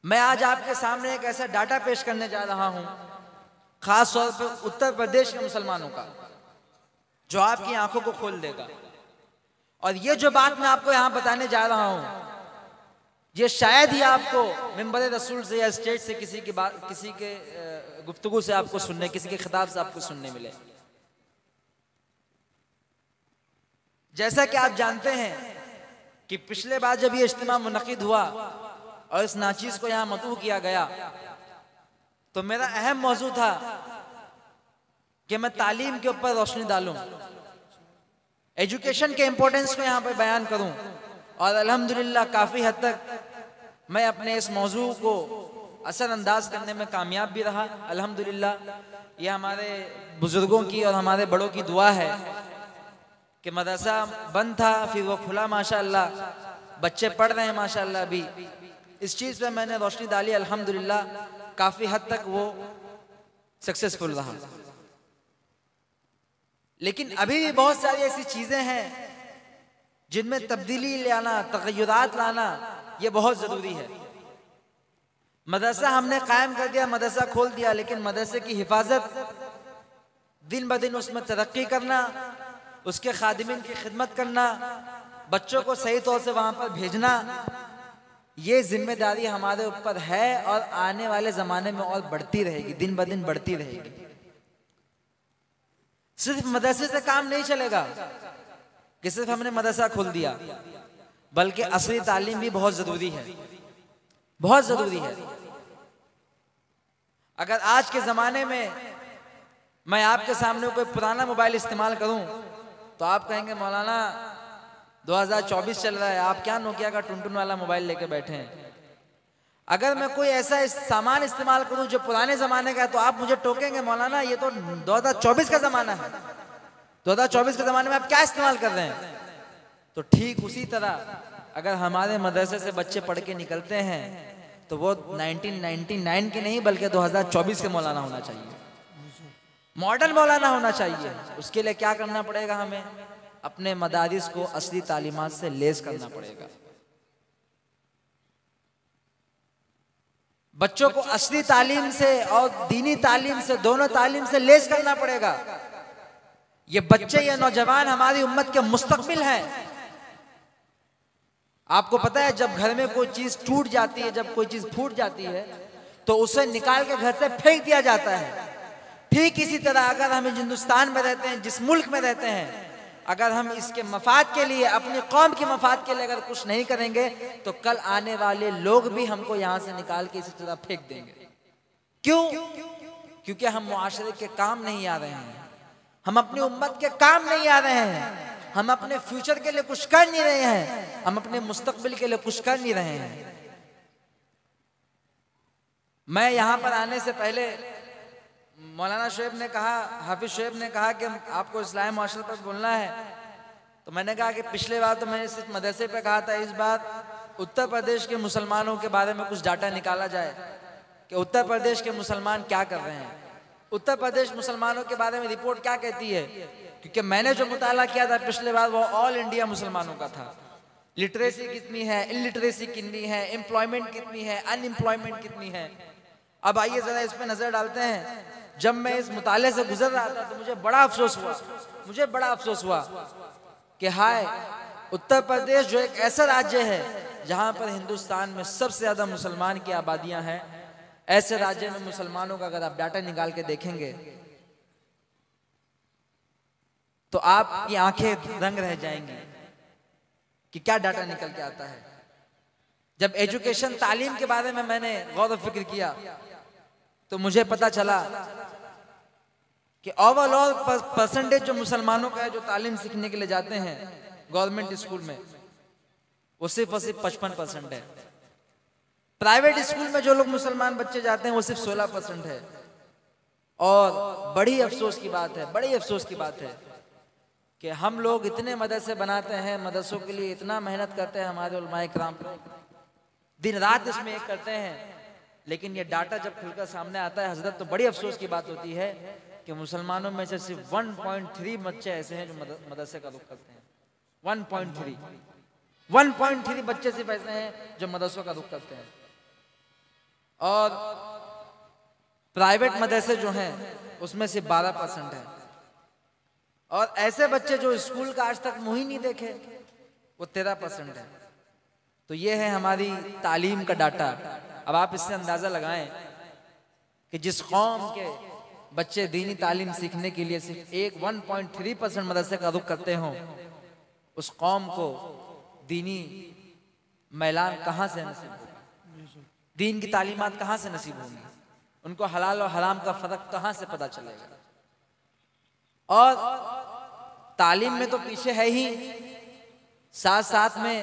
मैं आज आपके सामने एक ऐसा डाटा पेश करने जा रहा हूं, खास तौर पर उत्तर प्रदेश के मुसलमानों का, जो आपकी आंखों को खोल देगा। और ये जो बात मैं आपको यहां बताने जा रहा हूं, ये शायद ही आपको मिंबर रसूल से या स्टेज से किसी की बात, किसी के गुफ्तगू से आपको सुनने, किसी के खिताब से आपको सुनने मिले। जैसा कि आप जानते हैं कि पिछले बार जब ये इज्तिमा मुनक़िद हुआ और इस नाचीज को यहां मतबू किया गया, तो मेरा अहम मौजू था कि मैं तालीम के ऊपर रोशनी डालूं, एजुकेशन के इंपॉर्टेंस को यहां पर बयान करूं। और अल्हम्दुलिल्लाह काफ़ी हद तक मैं अपने इस मौजू को असरअंदाज करने में कामयाब भी रहा। अल्हम्दुलिल्लाह ये हमारे बुजुर्गों की और हमारे बड़ों की दुआ है कि मदरसा बंद था, फिर वो खुला, माशाअल्लाह बच्चे पढ़ रहे हैं माशाअल्लाह। अभी इस चीज़ पे मैंने रोशनी डाली, अल्हम्दुलिल्लाह काफ़ी हद तक वो सक्सेसफुल रहा। लेकिन अभी भी बहुत सारी ऐसी चीज़ें हैं जिनमें तब्दीली लाना, तग़य्युरात लाना, ये बहुत ज़रूरी है। मदरसा हमने कायम कर दिया, मदरसा खोल दिया, लेकिन मदरसे की हिफाजत, दिन ब दिन उसमें तरक्की करना, उसके खादिमीन की खिदमत करना, बच्चों को सही तौर से वहाँ पर भेजना, ये जिम्मेदारी हमारे ऊपर है और आने वाले ज़माने में और बढ़ती रहेगी, दिन ब दिन बढ़ती रहेगी। सिर्फ मदरसे से काम नहीं चलेगा कि सिर्फ हमने मदरसा खोल दिया, बल्कि असली तालीम भी बहुत ज़रूरी है, बहुत ज़रूरी है। अगर आज के ज़माने में मैं आपके सामने कोई पुराना मोबाइल इस्तेमाल करूं तो आप कहेंगे मौलाना 2024 चल रहा है, आप क्या नोकिया का टुनटुन वाला मोबाइल लेके बैठे हैं। अगर मैं कोई ऐसा सामान इस्तेमाल करूं जो पुराने ज़माने का है तो आप मुझे टोकेंगे मौलाना ये तो 2024 का ज़माना है, 2024 के ज़माने में आप क्या इस्तेमाल कर रहे हैं। तो ठीक उसी तरह अगर हमारे मदरसे से बच्चे पढ़ के निकलते हैं तो वो 1999 के नहीं बल्कि 2024 के मौलाना होना चाहिए, मॉडर्न मौलाना होना चाहिए। उसके लिए क्या करना पड़ेगा, हमें अपने मदारिस को असली तालीमात से लेस करना पड़ेगा। बच्चों को असली तालीम से और दीनी तालीम से, दोनों तालीम से लेस करना पड़ेगा। ये बच्चे, ये नौजवान हमारी उम्मत के मुस्तकबिल हैं। आपको पता है जब घर में कोई चीज टूट जाती है, जब कोई चीज फूट जाती है तो उसे निकाल के घर से फेंक दिया जाता है। ठीक इसी तरह अगर हम हिंदुस्तान में रहते हैं, जिस मुल्क में रहते हैं, अगर हम इसके मफाद के लिए, अपनी कौम के मफाद के लिए अगर कुछ नहीं करेंगे तो कल आने वाले लोग भी हमको यहाँ से निकाल के इसी तरह फेंक देंगे। क्यों? क्योंकि हम मुआशरे के काम नहीं आ रहे हैं, हम अपनी उम्मत के काम नहीं आ रहे हैं, हम अपने फ्यूचर के लिए कुछ कर नहीं रहे हैं, हम अपने मुस्तकबिल के लिए कुछ कर नहीं रहे हैं। मैं यहाँ पर आने से पहले मौलाना शुएब ने कहा, हाफिज शुएब ने कहा कि आपको इस्लामी मुआशरे पर बोलना है। तो मैंने कहा कि पिछले बार तो मैंने सिर्फ मदरसे पे कहा था, इस बार उत्तर प्रदेश के मुसलमानों के बारे में कुछ डाटा निकाला जाए कि उत्तर प्रदेश के मुसलमान क्या कर रहे हैं, उत्तर प्रदेश मुसलमानों के बारे में रिपोर्ट क्या कहती है। क्योंकि मैंने जो मुताला किया था पिछले बार वो ऑल इंडिया मुसलमानों का था। लिटरेसी कितनी है, इलिटरेसी कितनी है, एम्प्लॉयमेंट कितनी है, अनएम्प्लॉयमेंट कितनी है। अब आइए जरा इस पे नजर डालते हैं। जब मैं इस मुताले से गुजर रहा था तो मुझे बड़ा अफसोस हुआ कि हाय, उत्तर प्रदेश जो एक ऐसा राज्य है जहां पर हिंदुस्तान में सबसे ज्यादा मुसलमान की आबादियां हैं, ऐसे राज्य में मुसलमानों का अगर आप डाटा निकाल के देखेंगे तो आपकी आंखें दंग रह जाएंगी कि क्या डाटा निकल के आता है। जब एजुकेशन, तालीम के बारे में मैंने गौर और फिक्र किया तो मुझे पता चला कि ओवरऑल परसेंटेज जो मुसलमानों का है जो तालीम सीखने के लिए जाते हैं गवर्नमेंट स्कूल में, वो सिर्फ और सिर्फ 55% है। प्राइवेट स्कूल में जो लोग मुसलमान बच्चे जाते हैं वो सिर्फ 16% है। और बड़ी अफसोस की बात है कि हम लोग इतने मदरसे बनाते हैं, मदरसों के लिए इतना मेहनत करते हैं, हमारे उलमाए किराम दिन रात इसमें एक करते हैं, लेकिन ये डाटा जब खुलकर सामने आता है हजरत, तो बड़ी अफसोस की बात होती है कि मुसलमानों में से सिर्फ 1.3 बच्चे ऐसे हैं जो मदरसे का रुख करते हैं। 1.3 बच्चे सिर्फ ऐसे हैं जो मदरसों का रुख करते हैं। और प्राइवेट मदरसे जो हैं उसमें सिर्फ 12% है। और ऐसे बच्चे जो स्कूल का आज तक मुंह ही नहीं देखे वो 13% है। तो ये है हमारी तालीम का डाटा। अब आप इससे अंदाजा लगाएं कि जिस कौम के बच्चे दीनी तालीम सीखने के लिए सिर्फ 1.3% मदरसे का रुख करते हों, उस कौम को दीनी मैलान कहाँ से नसीब होगा, दीन की तालीमात कहाँ से नसीब होंगी, उनको हलाल और हराम का फर्क कहाँ से पता चलेगा। और तालीम में तो पीछे है ही, साथ साथ में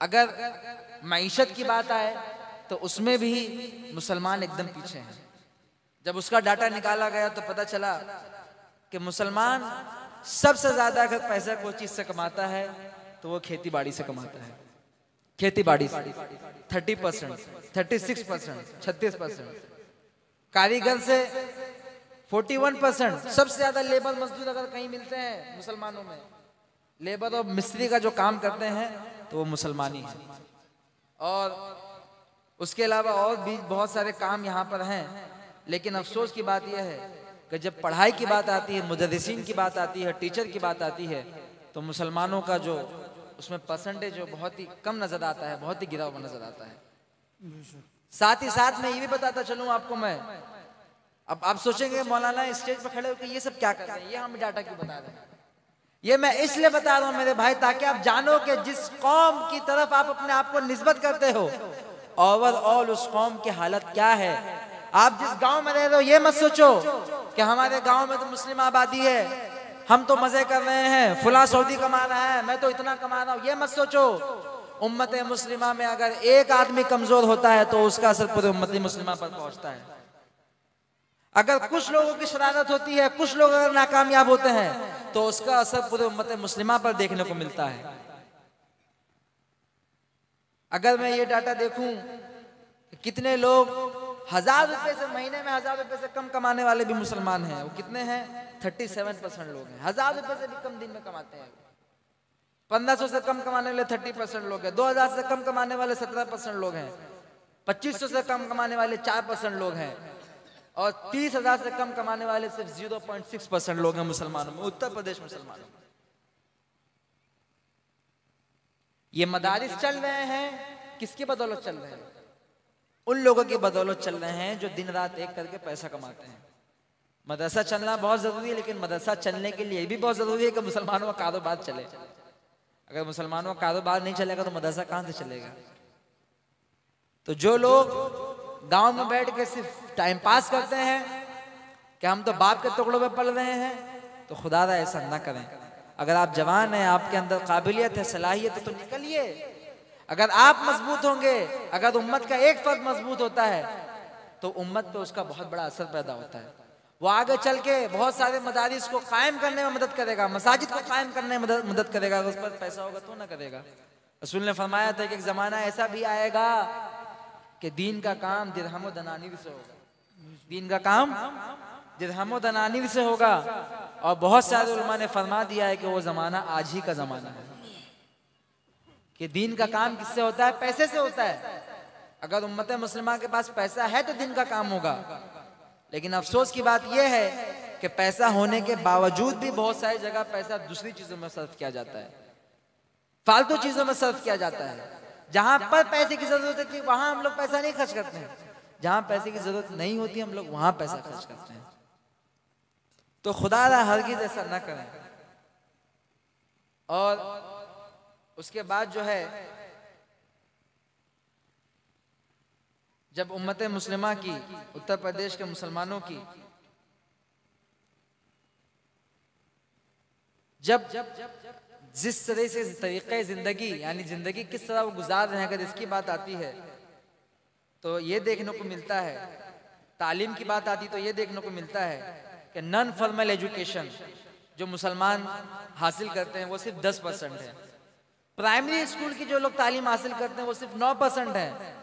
अगर मईशत की बात आए तो उसमें भी मुसलमान एकदम पीछे हैं। जब उसका डाटा निकाला गया तो पता चला कि मुसलमान सबसे ज्यादा अगर पैसा कोई चीज से कमाता है तो वो खेती बाड़ी से कमाता है। खेती बाड़ी से 30%, 36%, 36%, कारीगर से 41%। सबसे ज्यादा लेबर मजदूर अगर कहीं मिलते हैं मुसलमानों में, लेबर और मिस्त्री का जो काम करते हैं तो वो मुसलमानी है। और उसके अलावा और भी बहुत सारे काम यहाँ पर हैं, लेकिन अफसोस की बात यह है कि जब पढ़ाई की बात आती है, मुदर्रिसीन की बात आती है, टीचर की बात आती है, तो मुसलमानों का जो उसमें परसेंटेज जो बहुत ही कम नजर आता है, बहुत ही गिरा हुआ नजर आता है। साथ ही साथ में ये भी बताता चलूं आपको मैं, अब आप सोचेंगे मौलाना स्टेज पर खड़े होकर ये सब क्या कर रहे हैं, ये हम डाटा क्यों बता रहे हैं। ये मैं इसलिए बता रहा हूं मेरे भाई, ताकि आप जानो कि जिस कौम की तरफ आप अपने आप को निस्बत करते हो, ओवरऑल उस कौम की हालत क्या है। आप जिस गांव में रह रहे हो ये मत सोचो कि हमारे गांव में तो मुस्लिम आबादी है, हम तो मजे कर रहे हैं, फुला सऊदी कमा रहा है, मैं तो इतना कमा रहा हूं, ये मत सोचो। उम्मत मुस्लिमा में अगर एक आदमी कमजोर होता है तो उसका असर पूरे उम्मत मुस्लिमा पर पहुंचता है। अगर कुछ लोगों की शरारत होती है, कुछ लोग अगर नाकामयाब होते हैं तो उसका असर पूरे उम्मत मुस्लिमा पर देखने को मिलता है। अगर मैं ये डाटा देखूं कितने लोग 1000 रुपए से, महीने में 1000 रुपए से कम कमाने वाले भी मुसलमान हैं, वो कितने हैं, 37% लोग हैं। 1000 रुपए से भी कम दिन में कमाते हैं। 1500 से कम कमाने वाले 30% लोग हैं। 2000 से कम कमाने वाले 17% लोग हैं। 2500 से कम कमाने वाले 4% लोग हैं। और 30,000 से कम कमाने वाले सिर्फ 0.6% लोग हैं मुसलमानों में, उत्तर प्रदेश मुसलमानों में। ये मदारिस चल रहे हैं, किसकी बदौलत चल रहे हैं? उन लोगों की बदौलत चल रहे हैं जो दिन रात एक करके पैसा कमाते हैं। मदरसा चलना बहुत जरूरी है, लेकिन मदरसा चलने के लिए भी बहुत जरूरी है कि मुसलमानों का कारोबार चले। अगर मुसलमानों का कारोबार नहीं चलेगा तो मदरसा कहां से चलेगा? तो जो लोग गांव में बैठ के सिर्फ टाइम पास करते हैं कि हम तो बाप के टुकड़ों में पल रहे हैं, तो खुदा ऐसा ना करें। अगर आप जवान हैं, आपके अंदर काबिलियत है, सलाहियत है, तो निकलिए। अगर आप मजबूत होंगे, अगर उम्मत का एक फर्द मजबूत होता है तो उम्मत पे उसका बहुत बड़ा असर पैदा होता है। वो आगे चल के बहुत सारे मदारिस को कायम करने में मदद करेगा, मसाजिद को कायम करने में मदद करेगा। अगर उस पर पैसा होगा तो ना करेगा। रसूल ने फरमाया था कि एक जमाना ऐसा भी आएगा कि दीन का काम दिरहम दनानीर से होगा। दीन का काम दिरहम दनानीर से होगा। और बहुत सारे उलमा ने फरमा दिया है कि वो जमाना आज ही का जमाना है कि दीन का काम किससे होता है? पैसे से होता है। अगर उम्मत मुस्लिमा के पास पैसा है तो दीन का काम होगा। लेकिन अफसोस की बात यह है कि पैसा होने के बावजूद भी बहुत सारी जगह पैसा दूसरी चीजों में सर्फ किया जाता है, फालतू चीजों में सर्फ किया जाता है। जहां पर पैसे की जरूरत है वहां हम लोग पैसा नहीं खर्च करते हैं, जहां पैसे की जरूरत नहीं होती हम लोग वहां पैसा खर्च करते हैं। तो खुदा हरगिज़ ऐसा ना करें। और उसके बाद जो है, जब उम्मत मुस्लिमा की, उत्तर प्रदेश के मुसलमानों की, जब जिस तरह से तरीक़े जिंदगी, यानी जिंदगी किस तरह वो गुजार रहे हैं, अगर इसकी बात आती है तो ये देखने को मिलता है। तालीम की बात आती तो ये देखने को मिलता है कि नॉन फॉर्मल एजुकेशन जो मुसलमान हासिल करते हैं वो सिर्फ 10% है। प्राइमरी स्कूल की जो लोग तालीम हासिल करते हैं वो सिर्फ 9% है।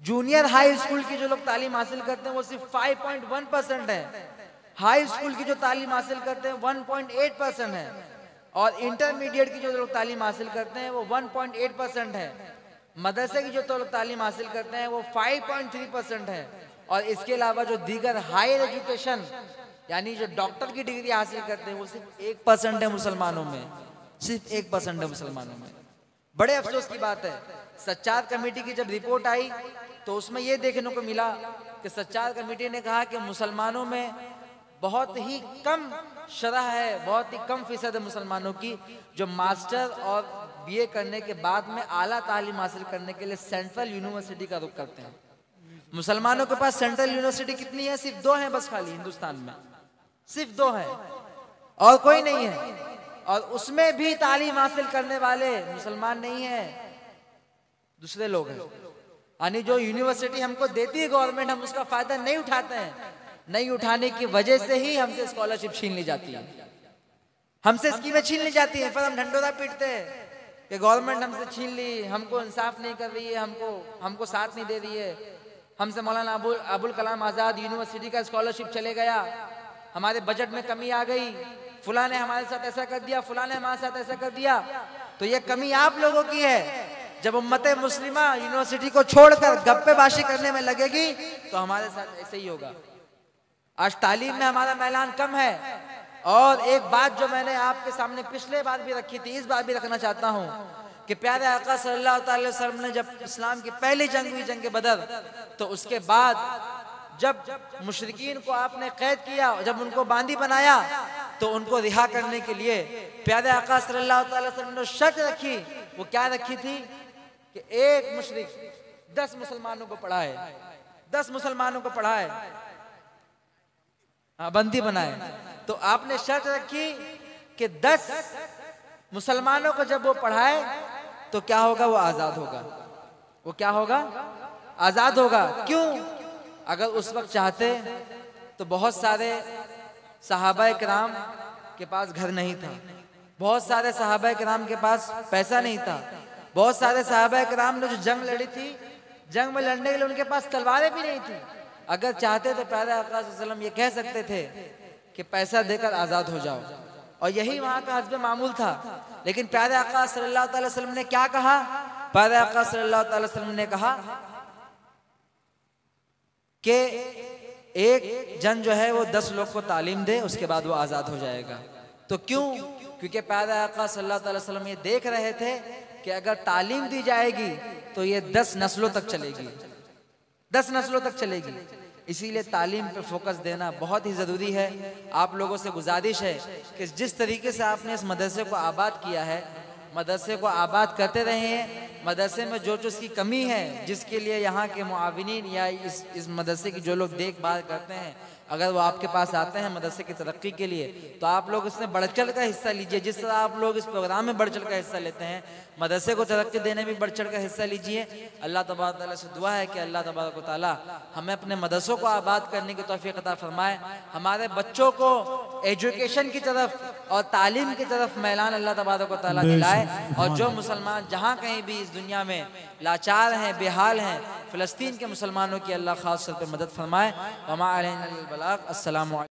जूनियर हाई स्कूल की जो लोग तालीम हासिल करते हैं वो सिर्फ 5.1% है। हाई स्कूल की जो तालीम हासिल करते हैं 1.8% है। और इंटरमीडिएट की जो लोग तालीम हासिल करते हैं वो 1.8% है। मदरसे की जो तालीम हासिल करते हैं वो 5.3% है, और इसके अलावा जो दीगर हायर एजुकेशन यानी जो डॉक्टर की डिग्री हासिल करते हैं वो सिर्फ 1% है मुसलमानों में, सिर्फ 1% है मुसलमानों में। बड़े अफसोस की बात है, सच्चार कमेटी की जब रिपोर्ट आई तो उसमें यह देखने को मिला कि सच्चार कमेटी ने कहा कि मुसलमानों में बहुत ही कम शरह है, बहुत ही कम फीसद है मुसलमानों की जो मास्टर और बीए करने के बाद में आला तालीम हासिल करने के लिए सेंट्रल यूनिवर्सिटी का रुख करते हैं। मुसलमानों के पास सेंट्रल यूनिवर्सिटी कितनी है? सिर्फ 2 हैं बस, खाली हिंदुस्तान में सिर्फ 2 हैं और कोई नहीं है, और उसमें भी तालीम हासिल करने वाले मुसलमान नहीं है, दूसरे लोग हैं। यानी जो यूनिवर्सिटी हमको देती है गवर्नमेंट, हम उसका फायदा नहीं उठाते हैं। नहीं उठाने की वजह से ही हमसे स्कॉलरशिप छीन ली जाती है, हमसे स्कीमें छीन ली जाती है, फिर हम ढंडोरा पीटते हैं कि गवर्नमेंट हमसे छीन ली, हमको इंसाफ नहीं कर रही है, हमको साथ नहीं दे रही है। हमसे मौलाना अबुल कलाम आज़ाद यूनिवर्सिटी का स्कॉलरशिप चले गया, हमारे बजट में कमी आ गई, फुला ने हमारे साथ ऐसा कर दिया, फुला ने हमारे साथ ऐसा कर दिया। तो ये कमी आप लोगों की है। जब उम्मत मुस्लिमा यूनिवर्सिटी को छोड़कर गप्पेबाजी करने में लगेगी तो हमारे साथ ऐसे ही होगा। आज तालीम में हमारा मैलान कम है। और एक बात जो मैंने आपके सामने पिछले बार भी रखी थी, इस बार भी रखना चाहता हूँ कि प्यारे आका सल्लल्लाहु अलैहि वसल्लम ने जब इस्लाम की पहली जंग हुई, जंग बदर, तो उसके बाद जब मुशरिकीन को आपने कैद किया, जब उनको बांदी बनाया, तो उनको रिहा करने के लिए प्यारे आका सल्लल्लाहु अलैहि वसल्लम ने शर्त रखी। वो क्या रखी थी कि एक मुशरिक 10 मुसलमानों को पढ़ाए, 10 मुसलमानों को पढ़ाए, बंदी बनाए। तो आपने शर्त रखी कि 10 मुसलमानों को जब वो पढ़ाए तो क्या होगा? वो आजाद होगा। वो क्या होगा? आजाद होगा। क्यों? अगर उस वक्त चाहते तो बहुत सारे सहाबा किराम के पास घर नहीं था, बहुत सारे सहाबा किराम के पास पैसा नहीं था, बहुत सारे सहाबा किराम ने जो जंग लड़ी थी, जंग में लड़ने के लिए उनके पास तलवारें भी नहीं थी। अगर चाहते तो प्यारे आका सल्लल्लाहु अलैहि वसल्लम ये कह सकते थे कि पैसा देकर आजाद हो जाओ, और यही वहां का हस्ब मामूल था। लेकिन प्यारे आका सल्लल्लाहु अलैहि वसल्लम ने क्या कहा? प्यारे आका सल्लल्लाहु अलैहि वसल्लम ने कहा कि एक जन जो है वो 10 लोग को तालीम दे, उसके बाद वो आजाद हो जाएगा। तो क्यों? क्योंकि प्यारे आका सल्लल्लाहु अलैहि वसल्लम ये देख रहे थे कि अगर तालीम दी जाएगी तो ये 10 नस्लों तक चलेगी, 10 नस्लों तक चलेगी। इसीलिए तालीम पे फोकस देना बहुत ही ज़रूरी है। आप लोगों से गुजारिश है कि जिस तरीके से आपने इस मदरसे को आबाद किया है, मदरसे को आबाद करते रहें। मदरसे में जो उसकी कमी है, जिसके लिए यहाँ के मुआविनीन या इस मदरसे की जो लोग देखभाल करते हैं, अगर वो आपके पास आते हैं मदरसे की तरक्की के लिए, तो आप लोग इसमें बढ़ चढ़ कर हिस्सा लीजिए। जिस तरह आप लोग इस प्रोग्राम में बढ़ चढ़ कर हिस्सा लेते हैं, मदरसे को तरक्की देने में बढ़ चढ़ कर हिस्सा लीजिए। अल्लाह तबारक व तआला से दुआ है कि अल्लाह तबारक व तआला हमें अपने मदरसों को आबाद करने की तौफीक अता फरमाए। हमारे बच्चों को एजुकेशन की तरफ और तालीम की तरफ मैलान अल्लाह तबारक व तआला दिलाए। और जो मुसलमान जहाँ कहीं भी इस दुनिया में लाचार हैं, बेहाल हैं, फ़लस्तीन के मुसलमानों की अल्लाह खास तौर पर मदद फरमाए। वमा अलैना इल्लल बलाग। अस्सलामु अलैकुम।